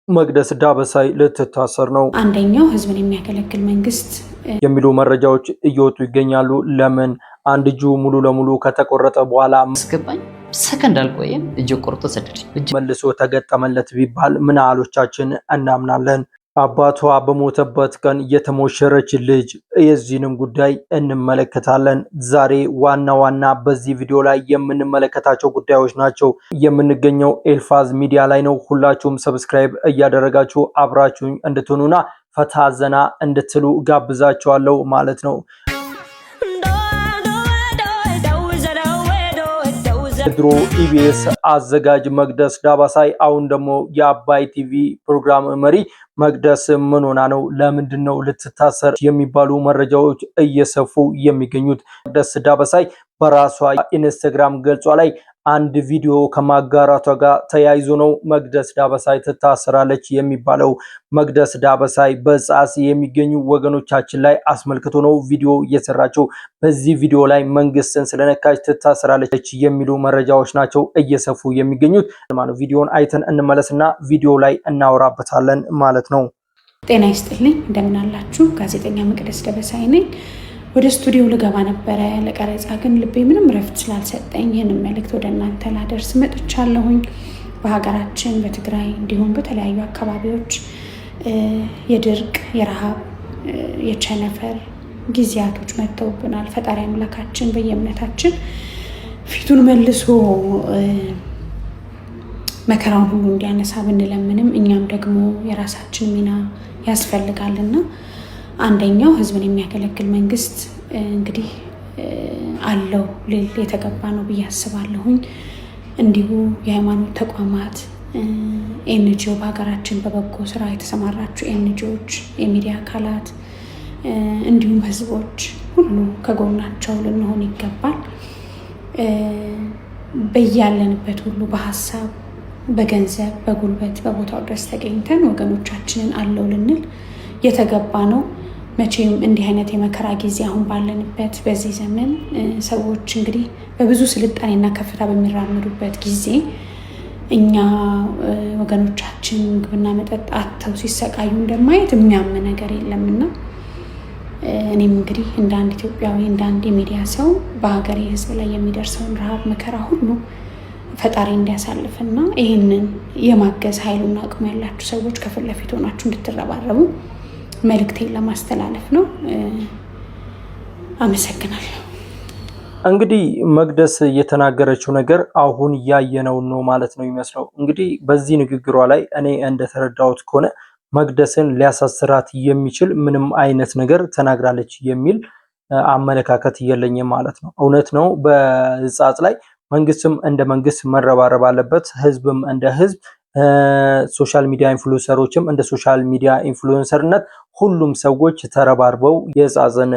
መቅደስ ዳበሳይ ልትታሰር ነው። አንደኛው ህዝብን የሚያገለግል መንግስት የሚሉ መረጃዎች እየወጡ ይገኛሉ። ለምን አንድ እጁ ሙሉ ለሙሉ ከተቆረጠ በኋላ አስገባኝ ሰከንድ አልቆየም እጅ ቆርጦ ሰደደኝ። መልሶ ተገጠመለት ቢባል ምን አሎቻችን እናምናለን? አባቷ በሞተበት ቀን የተሞሸረች ልጅ የዚህንም ጉዳይ እንመለከታለን። ዛሬ ዋና በዚህ ቪዲዮ ላይ የምንመለከታቸው ጉዳዮች ናቸው። የምንገኘው ኤልፋዝ ሚዲያ ላይ ነው። ሁላችሁም ሰብስክራይብ እያደረጋችሁ አብራችሁኝ እንድትሆኑና ፈታ ዘና እንድትሉ ጋብዛችኋለሁ ማለት ነው። ድሮ ኢቢኤስ አዘጋጅ መቅደስ ዳበሳይ አሁን ደግሞ የአባይ ቲቪ ፕሮግራም መሪ መቅደስ ምን ሆና ነው? ለምንድን ነው ልትታሰር የሚባሉ መረጃዎች እየሰፉ የሚገኙት? መቅደስ ዳበሳይ በራሷ ኢንስታግራም ገጿ ላይ አንድ ቪዲዮ ከማጋራቷ ጋር ተያይዞ ነው መቅደስ ዳበሳይ ትታሰራለች የሚባለው። መቅደስ ዳበሳይ በጻስ የሚገኙ ወገኖቻችን ላይ አስመልክቶ ነው ቪዲዮ እየሰራቸው። በዚህ ቪዲዮ ላይ መንግስትን ስለነካች ትታሰራለች የሚሉ መረጃዎች ናቸው እየሰፉ የሚገኙት ማለት ነው። ቪዲዮን አይተን እንመለስና ቪዲዮ ላይ እናወራበታለን ማለት ነው። ጤና ይስጥልኝ፣ እንደምን አላችሁ? ጋዜጠኛ መቅደስ ዳበሳይ ነኝ። ወደ ስቱዲዮ ልገባ ነበረ ለቀረጻ ግን ልቤ ምንም ረፍት ስላልሰጠኝ ይህንን መልእክት ወደ እናንተ ላደርስ መጥቻለሁኝ። በሀገራችን በትግራይ እንዲሁም በተለያዩ አካባቢዎች የድርቅ፣ የረሃብ፣ የቸነፈር ጊዜያቶች መጥተውብናል። ፈጣሪ አምላካችን በየእምነታችን ፊቱን መልሶ መከራውን ሁሉ እንዲያነሳ ብንለምንም እኛም ደግሞ የራሳችን ሚና ያስፈልጋልና አንደኛው ህዝብን የሚያገለግል መንግስት እንግዲህ አለው ልል የተገባ ነው ብዬ አስባለሁኝ። እንዲሁ የሃይማኖት ተቋማት ኤንጂኦ፣ በሀገራችን በበጎ ስራ የተሰማራችሁ ኤንጂኦዎች፣ የሚዲያ አካላት እንዲሁም ህዝቦች ሁሉ ከጎናቸው ልንሆን ይገባል። በያለንበት ሁሉ በሀሳብ፣ በገንዘብ፣ በጉልበት በቦታው ድረስ ተገኝተን ወገኖቻችንን አለው ልንል የተገባ ነው። መቼም እንዲህ አይነት የመከራ ጊዜ አሁን ባለንበት በዚህ ዘመን ሰዎች እንግዲህ በብዙ ስልጣኔና ከፍታ በሚራመዱበት ጊዜ እኛ ወገኖቻችን ምግብና መጠጥ አጥተው ሲሰቃዩ እንደማየት የሚያም ነገር የለምና እኔም እንግዲህ እንደ አንድ ኢትዮጵያዊ እንደ አንድ የሚዲያ ሰው በሀገሬ ህዝብ ላይ የሚደርሰውን ረሃብ መከራ ሁሉ ፈጣሪ እንዲያሳልፍና ይህንን የማገዝ ኃይሉና አቅሙ ያላችሁ ሰዎች ከፊት ለፊት ሆናችሁ እንድትረባረቡ መልእክቴን ለማስተላለፍ ነው። አመሰግናለሁ። እንግዲህ መቅደስ የተናገረችው ነገር አሁን ያየነው ነው ማለት ነው የሚመስለው። እንግዲህ በዚህ ንግግሯ ላይ እኔ እንደተረዳሁት ከሆነ መቅደስን ሊያሳስራት የሚችል ምንም አይነት ነገር ተናግራለች የሚል አመለካከት የለኝም ማለት ነው። እውነት ነው፣ በሕጻጽ ላይ መንግስትም እንደ መንግስት መረባረብ አለበት፣ ህዝብም እንደ ህዝብ፣ ሶሻል ሚዲያ ኢንፍሉዌንሰሮችም እንደ ሶሻል ሚዲያ ኢንፍሉዌንሰርነት ሁሉም ሰዎች ተረባርበው የሕጻጽን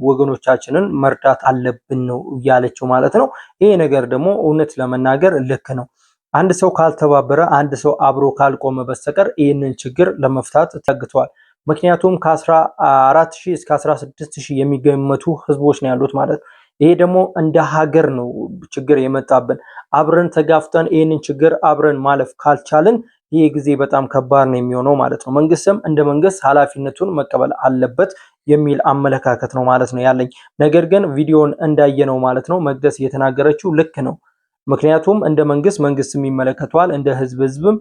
ወገኖቻችንን መርዳት አለብን ነው ያለችው ማለት ነው። ይሄ ነገር ደግሞ እውነት ለመናገር ልክ ነው። አንድ ሰው ካልተባበረ፣ አንድ ሰው አብሮ ካልቆመ በስተቀር ይህንን ችግር ለመፍታት ተግቷል። ምክንያቱም ከ14,000 እስከ 16,000 የሚገመቱ ህዝቦች ነው ያሉት ማለት ነው። ይሄ ደግሞ እንደ ሀገር ነው ችግር የመጣብን። አብረን ተጋፍጠን ይህንን ችግር አብረን ማለፍ ካልቻልን ይሄ ጊዜ በጣም ከባድ ነው የሚሆነው ማለት ነው። መንግስትም እንደ መንግስት ኃላፊነቱን መቀበል አለበት የሚል አመለካከት ነው ማለት ነው ያለኝ። ነገር ግን ቪዲዮን እንዳየነው ማለት ነው መቅደስ እየተናገረችው ልክ ነው። ምክንያቱም እንደ መንግስትም ይመለከተዋል፣ እንደ ህዝብም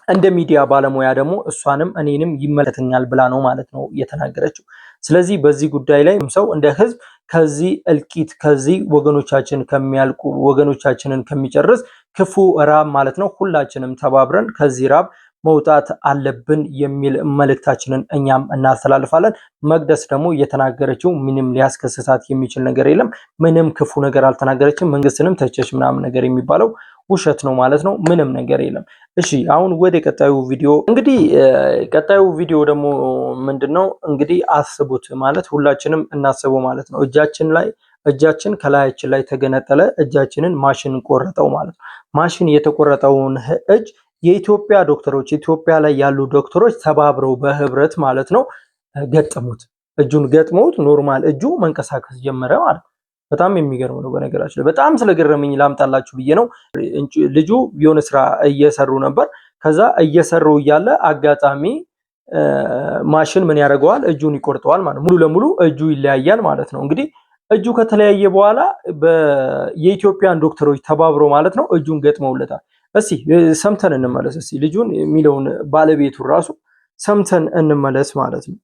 እንደ ሚዲያ ባለሙያ ደግሞ እሷንም እኔንም ይመለከተኛል ብላ ነው ማለት ነው የተናገረችው። ስለዚህ በዚህ ጉዳይ ላይ ሰው እንደ ህዝብ ከዚህ እልቂት ከዚህ ወገኖቻችን ከሚያልቁ ወገኖቻችንን ከሚጨርስ ክፉ ራብ ማለት ነው ሁላችንም ተባብረን ከዚህ ራብ መውጣት አለብን የሚል መልእክታችንን እኛም እናስተላልፋለን። መቅደስ ደግሞ እየተናገረችው ምንም ሊያስከስታት የሚችል ነገር የለም። ምንም ክፉ ነገር አልተናገረችም። መንግስትንም ተቸች ምናምን ነገር የሚባለው ውሸት ነው ማለት ነው። ምንም ነገር የለም። እሺ አሁን ወደ ቀጣዩ ቪዲዮ እንግዲህ ቀጣዩ ቪዲዮ ደግሞ ምንድነው እንግዲህ አስቡት ማለት ሁላችንም እናስበው ማለት ነው። እጃችን ከላያችን ላይ ተገነጠለ፣ እጃችንን ማሽን ቆረጠው ማለት ነው። ማሽን የተቆረጠውን እጅ የኢትዮጵያ ዶክተሮች ኢትዮጵያ ላይ ያሉ ዶክተሮች ተባብረው በህብረት ማለት ነው ገጠሙት። እጁን ገጥመውት ኖርማል እጁ መንቀሳቀስ ጀመረ ማለት ነው። በጣም የሚገርም ነው። በነገራችን ላይ በጣም ስለገረመኝ ላምጣላችሁ ብዬ ነው። ልጁ የሆነ ስራ እየሰሩ ነበር። ከዛ እየሰሩ እያለ አጋጣሚ ማሽን ምን ያደርገዋል? እጁን ይቆርጠዋል ማለት ሙሉ ለሙሉ እጁ ይለያያል ማለት ነው። እንግዲህ እጁ ከተለያየ በኋላ የኢትዮጵያን ዶክተሮች ተባብሮ ማለት ነው እጁን ገጥመውለታል። እስቲ ሰምተን እንመለስ። እስቲ ልጁን የሚለውን ባለቤቱ ራሱ ሰምተን እንመለስ ማለት ነው።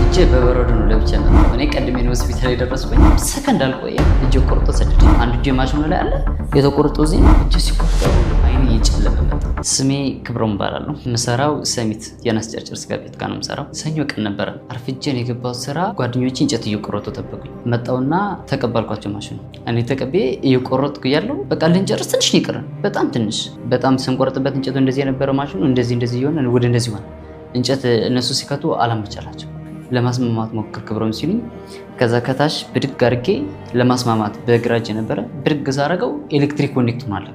እጄ በበረዶ ነው ለብቻ ነው። እኔ ቀድሜ ነው ሆስፒታል የደረስኩኝ። ሰከንድ አልቆየም እጄ ቆርጦ ሰደደ። አንድ እጄ ማሽኑ ላይ አለ የተቆረጠው እዚህ ነው። እጄ ሲቆርጠው አይኔ እየጨለመ መጣ። ስሜ ክብሮም እባላለሁ። የምሰራው ሰሚት የናስ ጨርጨር ስጋ ቤት ጋር ነው የምሰራው። ሰኞ ቀን ነበረ አርፍጄን የገባው ስራ። ጓደኞቼ እንጨት እየቆረጡ ጠበቁኝ። መጣውና ተቀበልኳቸው ማሽኑ። እኔ ተቀቤ እየቆረጥኩ እያለሁ በቃ ልንጨርስ ትንሽ ነው ይቀረን፣ በጣም ትንሽ። በጣም ስንቆርጥበት እንጨቱ እንደዚህ የነበረው ማሽኑ እንደዚህ እየሆነ ወደ እንደዚህ ሆነ። እንጨት እነሱ ሲከቱ አላመቻላቸው። ለማስማማት ሞክር ክብሮም ሲሉኝ ከዛ ከታች ብድግ አድርጌ ለማስማማት በግራ እጄ ነበረ ብድግ ሳረገው ኤሌክትሪክ ኮኔክት ሆኗል።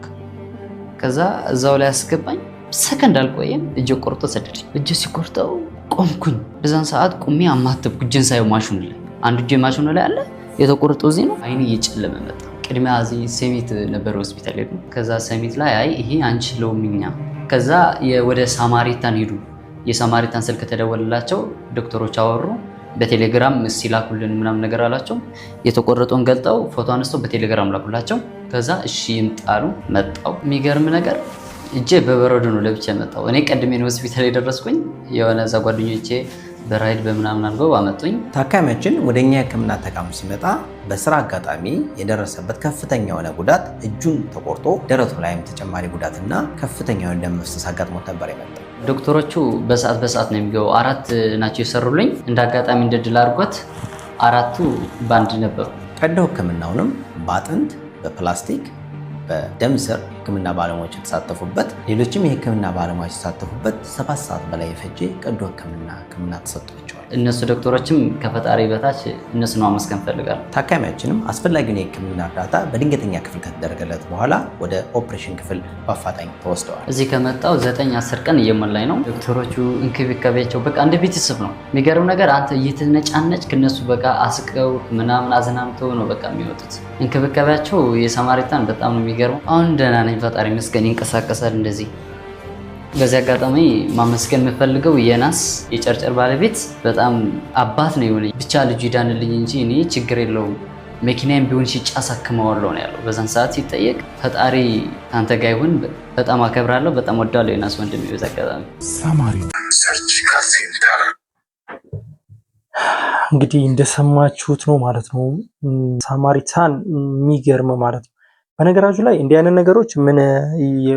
ከዛ እዛው ላይ አስገባኝ። ሰከንድ አልቆየም እጄ ቆርጦ ሰደደኝ። እጄ ሲቆርጠው ቆምኩኝ። በዛን ሰዓት ቁሜ አማተብኩ እጄን ሳየው ማሽኑ ላይ አንድ እጄ ማሽኑ ላይ አለ የተቆረጠው እዚህ ነው። አይኔ እየጨለመ መጣ። ቅድሚያ እዚህ ሰሚት ነበር ሆስፒታል ሄድኩ። ከዛ ሰሚት ላይ አይ ይሄ አንችለውም እኛ ከዛ ወደ ሳማሪታን ሄዱ። የሳማሪታን ስልክ ተደወለላቸው። ዶክተሮች አወሩ። በቴሌግራም ሲላኩልን ምናምን ነገር አላቸው። የተቆረጠውን ገልጠው ፎቶ አነስተው በቴሌግራም ላኩላቸው። ከዛ እሺ ይምጣሉ። መጣው። የሚገርም ነገር እጄ በበረዶ ነው ለብቻ መጣው። እኔ ቀድሜ ነው ሆስፒታል የደረስኩኝ። የሆነ እዛ ጓደኞቼ በራይድ በምናምን አድርገው አመጡኝ። ታካሚያችን ወደኛ የህክምና ተቋም ሲመጣ በስራ አጋጣሚ የደረሰበት ከፍተኛ የሆነ ጉዳት እጁን ተቆርጦ ደረቱ ላይም ተጨማሪ ጉዳትና ከፍተኛ የሆነ ደም መፍሰስ አጋጥሞት ነበር የመጣው። ዶክተሮቹ በሰዓት ነው የሚገቡ። 4 ናቸው የሰሩልኝ። እንደ አጋጣሚ እንደድል አድርጎት 4ቱ ባንድ ነበሩ። ቀዶ ህክምናውንም በአጥንት በፕላስቲክ በደም ስር ህክምና ባለሙያዎች የተሳተፉበት ሌሎችም የህክምና ባለሙያዎች የተሳተፉበት 7 ሰዓት በላይ የፈጀ ቀዶ ህክምና ተሰጥቷቸዋል። እነሱ ዶክተሮችም ከፈጣሪ በታች እነሱ ነው ማመስገን ፈልጋለሁ። ታካሚያችንም አስፈላጊውን የህክምና እርዳታ በድንገተኛ ክፍል ከተደረገለት በኋላ ወደ ኦፕሬሽን ክፍል በአፋጣኝ ተወስደዋል። እዚህ ከመጣው 9-10 ቀን እየሞላኝ ነው። ዶክተሮቹ እንክብካቤያቸው በቃ እንደ ቤተሰብ ነው። የሚገርም ነገር አንተ እየተነጫነጭ ከነሱ በቃ አስቀው ምናምን አዝናምተው ነው በቃ የሚወጡት። እንክብካቤያቸው የሳማሪታን በጣም ነው የሚገርመው። አሁን ደህና ነኝ ፈጣሪ መስገን ይንቀሳቀሳል እንደዚህ። በዚህ አጋጣሚ ማመስገን የምፈልገው የናስ የጨርጨር ባለቤት በጣም አባት ነው የሆነ ብቻ ልጁ ይዳንልኝ እንጂ እኔ ችግር የለውም መኪናዬም ቢሆን ሽጬ አሳክመዋለሁ ነው ያለው። በዛን ሰዓት ሲጠየቅ ፈጣሪ አንተ ጋር ይሁን። በጣም አከብራለሁ፣ በጣም ወዳለሁ የናስ ወንድም። በዚህ አጋጣሚ ሳማሪታን ሰርጂካል ሴንተር እንግዲህ እንደሰማችሁት ነው ማለት ነው። ሳማሪታን የሚገርም ማለት ነው። በነገራችሁ ላይ እንዲህ አይነት ነገሮች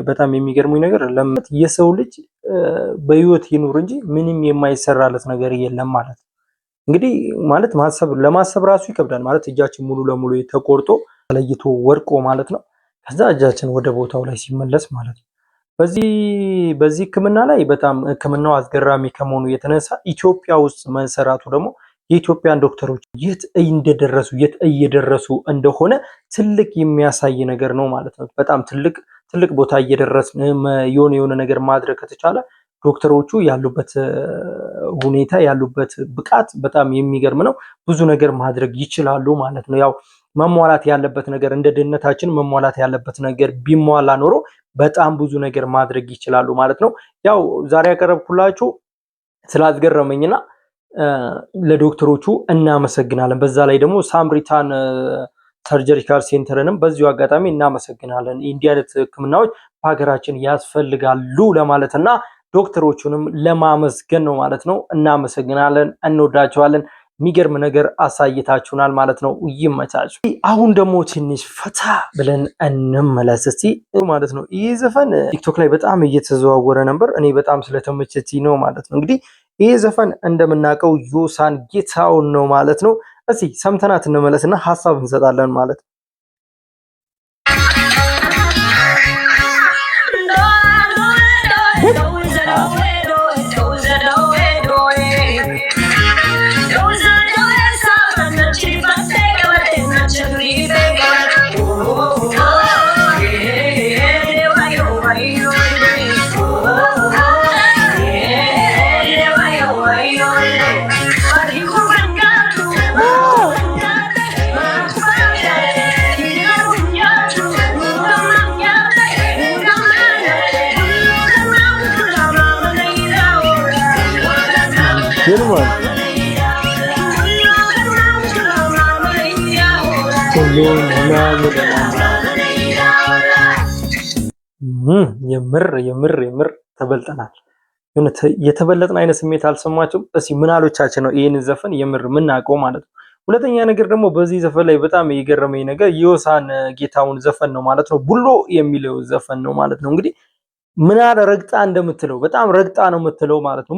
በጣም የሚገርሙኝ ነገር ለምን የሰው ልጅ በህይወት ይኑር እንጂ ምንም የማይሰራለት ነገር የለም ማለት ነው። እንግዲህ ማለት ለማሰብ ራሱ ይከብዳል ማለት እጃችን ሙሉ ለሙሉ ተቆርጦ ተለይቶ ወርቆ ማለት ነው። ከዛ እጃችን ወደ ቦታው ላይ ሲመለስ ማለት ነው። በዚህ ህክምና ላይ በጣም ህክምናው አስገራሚ ከመሆኑ የተነሳ ኢትዮጵያ ውስጥ መሰራቱ ደግሞ የኢትዮጵያን ዶክተሮች የት እየደረሱ እንደሆነ ትልቅ የሚያሳይ ነገር ነው ማለት ነው። በጣም ትልቅ ቦታ እየደረስን የሆነ ነገር ማድረግ ከተቻለ ዶክተሮቹ ያሉበት ሁኔታ ያሉበት ብቃት በጣም የሚገርም ነው። ብዙ ነገር ማድረግ ይችላሉ ማለት ነው። ያው መሟላት ያለበት ነገር እንደ ድህነታችን መሟላት ያለበት ነገር ቢሟላ ኖሮ በጣም ብዙ ነገር ማድረግ ይችላሉ ማለት ነው። ያው ዛሬ ያቀረብኩላችሁ ስላስገረመኝና ለዶክተሮቹ እናመሰግናለን። በዛ ላይ ደግሞ ሳምሪታን ሰርጂካል ሴንተርንም በዚሁ አጋጣሚ እናመሰግናለን። እንዲህ አይነት ህክምናዎች በሀገራችን ያስፈልጋሉ ለማለትና ዶክተሮቹንም ለማመስገን ነው ማለት ነው። እናመሰግናለን፣ እንወዳቸዋለን። የሚገርም ነገር አሳይታችሁናል ማለት ነው። ይመቻችሁ። አሁን ደግሞ ትንሽ ፈታ ብለን እንመለስ እስቲ ማለት ነው። ይህ ዘፈን ቲክቶክ ላይ በጣም እየተዘዋወረ ነበር። እኔ በጣም ስለተመቸኝ ነው ማለት ነው። እንግዲህ ይህ ዘፈን እንደምናውቀው ዮሳን ጌታውን ነው ማለት ነው። እስቲ ሰምተናት እንመለስና ሀሳብ እንሰጣለን ማለት ነው። የምር ተበልጠናል። የተበለጥን አይነት ስሜት አልሰማችሁም? እስኪ ምናሎቻችን ነው ይሄንን ዘፈን የምር ምናውቀው ማለት ነው። ሁለተኛ ነገር ደግሞ በዚህ ዘፈን ላይ በጣም የገረመኝ ነገር የሆሳን ጌታውን ዘፈን ነው ማለት ነው። ቡሎ የሚለው ዘፈን ነው ማለት ነው። እንግዲህ ምን አለ ረግጣ እንደምትለው በጣም ረግጣ ነው የምትለው ማለት ነው።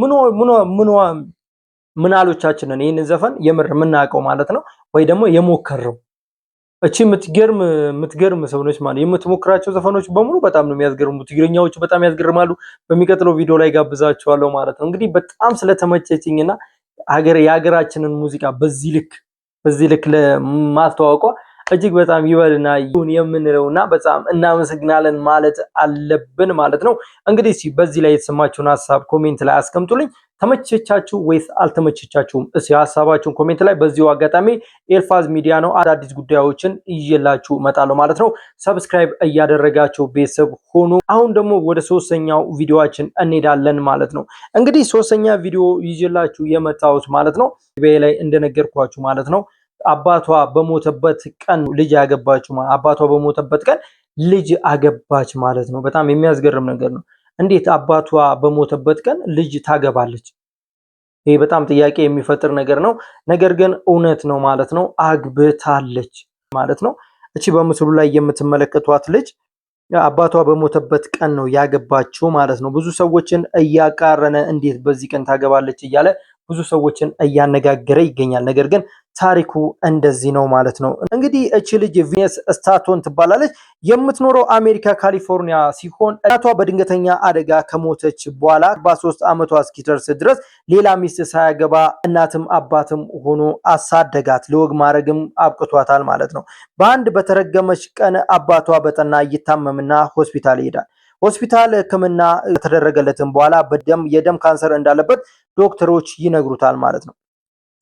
ምናሎቻችንን ይሄንን ዘፈን የምር ምናውቀው ማለት ነው ወይ ደግሞ የሞከረው እቺ የምትገርም ሰው ነች ማለት የምትሞክራቸው ዘፈኖች በሙሉ በጣም ነው የሚያስገርሙት። ትግርኛዎቹ በጣም ያስገርማሉ። በሚቀጥለው ቪዲዮ ላይ ጋብዛቸዋለሁ ማለት ነው። እንግዲህ በጣም ስለተመቸችኝና የሀገራችንን ሙዚቃ በዚህ ልክ ለማስተዋወቋ እጅግ በጣም ይበልና ይሁን የምንለውና በጣም እናመሰግናለን ማለት አለብን ማለት ነው። እንግዲህ በዚህ ላይ የተሰማችሁን ሐሳብ ኮሜንት ላይ አስቀምጡልኝ። ተመቸቻችሁ ወይስ አልተመቸቻችሁም? እስኪ ሐሳባችሁን ኮሜንት ላይ። በዚሁ አጋጣሚ ኤልፋዝ ሚዲያ ነው አዳዲስ ጉዳዮችን ይዤላችሁ እመጣለሁ ማለት ነው። ሰብስክራይብ እያደረጋችሁ ቤተሰብ ሆኑ። አሁን ደግሞ ወደ ሶስተኛው ቪዲዮአችን እንሄዳለን ማለት ነው። እንግዲህ ሶስተኛ ቪዲዮ ይዤላችሁ የመጣሁት ማለት ነው ላይ እንደነገርኳችሁ ማለት ነው አባቷ በሞተበት ቀን ልጅ ያገባችሁ አባቷ በሞተበት ቀን ልጅ አገባች ማለት ነው። በጣም የሚያስገርም ነገር ነው። እንዴት አባቷ በሞተበት ቀን ልጅ ታገባለች? ይሄ በጣም ጥያቄ የሚፈጥር ነገር ነው። ነገር ግን እውነት ነው ማለት ነው። አግብታለች ማለት ነው። እቺ በምስሉ ላይ የምትመለከቷት ልጅ አባቷ በሞተበት ቀን ነው ያገባችው ማለት ነው። ብዙ ሰዎችን እያቃረነ እንዴት በዚህ ቀን ታገባለች እያለ ብዙ ሰዎችን እያነጋገረ ይገኛል። ነገር ግን ታሪኩ እንደዚህ ነው ማለት ነው። እንግዲህ እቺ ልጅ ቪነስ ስታቶን ትባላለች። የምትኖረው አሜሪካ ካሊፎርኒያ ሲሆን እናቷ በድንገተኛ አደጋ ከሞተች በኋላ 43 ዓመቷ እስኪደርስ ድረስ ሌላ ሚስት ሳያገባ እናትም አባትም ሆኖ አሳደጋት። ለወግ ማረግም አብቅቷታል ማለት ነው። በአንድ በተረገመች ቀን አባቷ በጠና ይታመምና ሆስፒታል ይሄዳል። ሆስፒታል ሕክምና ከተደረገለትም በኋላ የደም ካንሰር እንዳለበት ዶክተሮች ይነግሩታል ማለት ነው።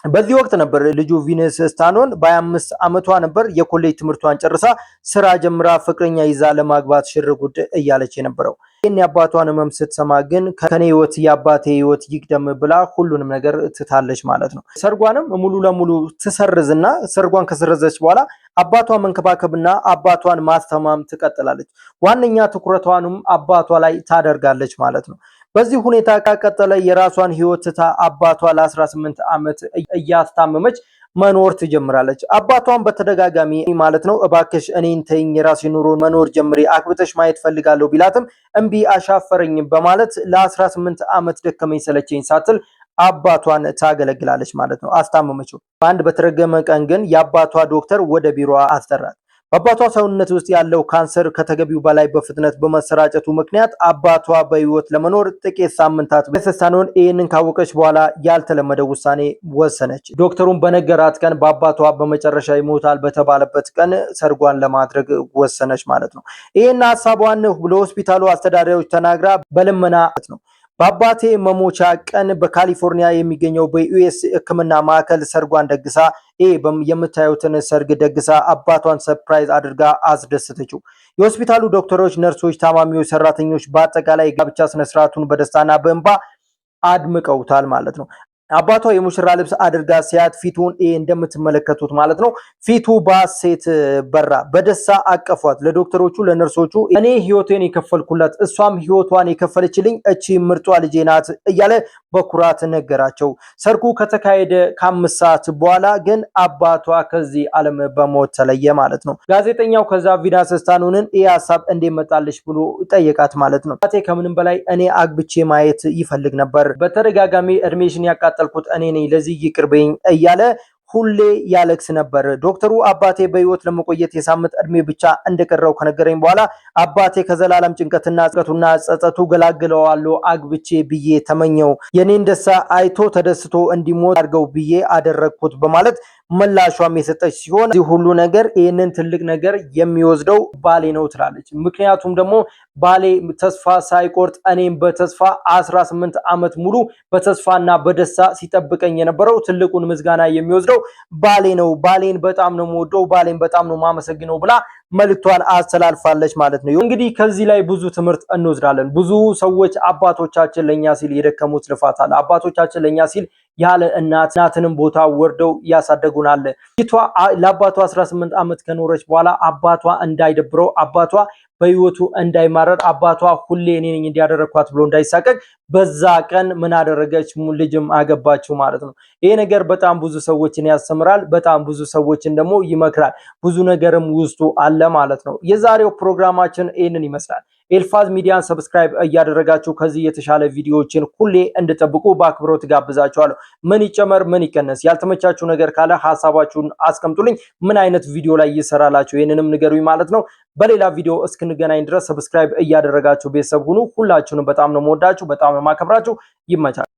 በዚህ ወቅት ነበር ልጁ ቪነስ ስታቶን በ25 ዓመቷ ነበር የኮሌጅ ትምህርቷን ጨርሳ ስራ ጀምራ ፍቅረኛ ይዛ ለማግባት ሽርጉድ እያለች የነበረው። ይህን የአባቷን ህመም ስትሰማ ግን ከኔ ህይወት የአባቴ ህይወት ይቅደም ብላ ሁሉንም ነገር ትታለች ማለት ነው። ሰርጓንም ሙሉ ለሙሉ ትሰርዝና ሰርጓን ከሰረዘች በኋላ አባቷን መንከባከብና አባቷን ማስተማም ትቀጥላለች። ዋነኛ ትኩረቷንም አባቷ ላይ ታደርጋለች ማለት ነው። በዚህ ሁኔታ ከቀጠለ የራሷን ህይወት ትታ አባቷ ለ18 ዓመት እያስታመመች መኖር ትጀምራለች። አባቷን በተደጋጋሚ ማለት ነው እባክሽ እኔን ተይኝ፣ የራሴ ኑሮ መኖር ጀምሪ፣ አክብተሽ ማየት ፈልጋለሁ ቢላትም እምቢ አሻፈረኝ በማለት ለ18 ዓመት ደከመኝ ሰለቸኝ ሳትል አባቷን ታገለግላለች ማለት ነው። አስታመመችው። በአንድ በተረገመ ቀን ግን የአባቷ ዶክተር ወደ ቢሮ አስጠራት። በአባቷ ሰውነት ውስጥ ያለው ካንሰር ከተገቢው በላይ በፍጥነት በመሰራጨቱ ምክንያት አባቷ በህይወት ለመኖር ጥቂት ሳምንታት በተሳነውን ይህንን ካወቀች በኋላ ያልተለመደ ውሳኔ ወሰነች። ዶክተሩን በነገራት ቀን በአባቷ በመጨረሻ ይሞታል በተባለበት ቀን ሰርጓን ለማድረግ ወሰነች ማለት ነው። ይህን ሀሳቧን ለሆስፒታሉ አስተዳዳሪዎች ተናግራ በልመና ነው በአባቴ መሞቻ ቀን በካሊፎርኒያ የሚገኘው በዩኤስ ሕክምና ማዕከል ሰርጓን ደግሳ የምታዩትን ሰርግ ደግሳ አባቷን ሰርፕራይዝ አድርጋ አስደሰተችው። የሆስፒታሉ ዶክተሮች፣ ነርሶች፣ ታማሚዎች፣ ሰራተኞች በአጠቃላይ ጋብቻ ስነስርዓቱን በደስታና በእንባ አድምቀውታል ማለት ነው። አባቷ የሙሽራ ልብስ አድርጋ ሲያት ፊቱን እንደምትመለከቱት ማለት ነው ፊቱ በሐሴት በራ። በደስታ አቀፏት። ለዶክተሮቹ ለነርሶቹ እኔ ህይወቴን የከፈልኩላት እሷም ህይወቷን የከፈለችልኝ እቺ ምርጧ ልጄ ናት እያለ በኩራት ነገራቸው። ሰርጉ ከተካሄደ ከ5 ሰዓት በኋላ ግን አባቷ ከዚህ ዓለም በሞት ተለየ ማለት ነው። ጋዜጠኛው ከዛ ቪነስ ስታቶንን ይህ ሐሳብ እንደመጣልሽ ብሎ ጠየቃት ማለት ነው። አባቴ ከምንም በላይ እኔ አግብቼ ማየት ይፈልግ ነበር። በተደጋጋሚ እድሜሽን ያቃጠልኩት እኔ ነኝ፣ ለዚህ ይቅርበኝ እያለ ሁሌ ያለቅስ ነበር። ዶክተሩ አባቴ በህይወት ለመቆየት የሳምንት እድሜ ብቻ እንደቀረው ከነገረኝ በኋላ አባቴ ከዘላለም ጭንቀትና ጸጸቱ ገላግለዋለሁ አግብቼ ብዬ ተመኘው። የኔን ደስታ አይቶ ተደስቶ እንዲሞት አድርገው ብዬ አደረግኩት በማለት ምላሿም የሰጠች ሲሆን እዚህ ሁሉ ነገር ይህንን ትልቅ ነገር የሚወስደው ባሌ ነው ትላለች። ምክንያቱም ደግሞ ባሌ ተስፋ ሳይቆርጥ እኔም በተስፋ 18 ዓመት ሙሉ በተስፋና በደስታ ሲጠብቀኝ የነበረው ትልቁን ምስጋና የሚወስደው ባሌ ነው። ባሌን በጣም ነው የምወደው፣ ባሌን በጣም ነው የማመሰግነው ብላ መልእክቷን አስተላልፋለች ማለት ነው። እንግዲህ ከዚህ ላይ ብዙ ትምህርት እንወስዳለን። ብዙ ሰዎች አባቶቻችን ለኛ ሲል የደከሙት ልፋት አለ። አባቶቻችን ለኛ ሲል ያለ እናትንም ቦታ ወርደው ያሳደጉናል። ልጅቷ ለአባቷ 18 ዓመት ከኖረች በኋላ አባቷ እንዳይደብረው አባቷ በህይወቱ እንዳይማረር አባቷ ሁሌ እኔ ነኝ እንዲያደረኳት ብሎ እንዳይሳቀቅ በዛ ቀን ምን አደረገች? ልጅም አገባችው ማለት ነው። ይሄ ነገር በጣም ብዙ ሰዎችን ያስተምራል፣ በጣም ብዙ ሰዎችን ደግሞ ይመክራል። ብዙ ነገርም ውስጡ አለ ማለት ነው። የዛሬው ፕሮግራማችን ይህንን ይመስላል። ኤልፋዝ ሚዲያን ሰብስክራይብ እያደረጋችሁ ከዚህ የተሻለ ቪዲዮዎችን ሁሌ እንድጠብቁ በአክብሮት ጋብዛችኋለሁ። ምን ይጨመር ምን ይቀነስ፣ ያልተመቻችሁ ነገር ካለ ሐሳባችሁን አስቀምጡልኝ። ምን አይነት ቪዲዮ ላይ ይሰራላችሁ ይሄንንም ንገሩኝ ማለት ነው። በሌላ ቪዲዮ እስክንገናኝ ድረስ ሰብስክራይብ እያደረጋችሁ ቤተሰብ ሁኑ። ሁላችሁንም በጣም ነው የምወዳችሁ፣ በጣም ነው የማከብራችሁ። ይመቻል።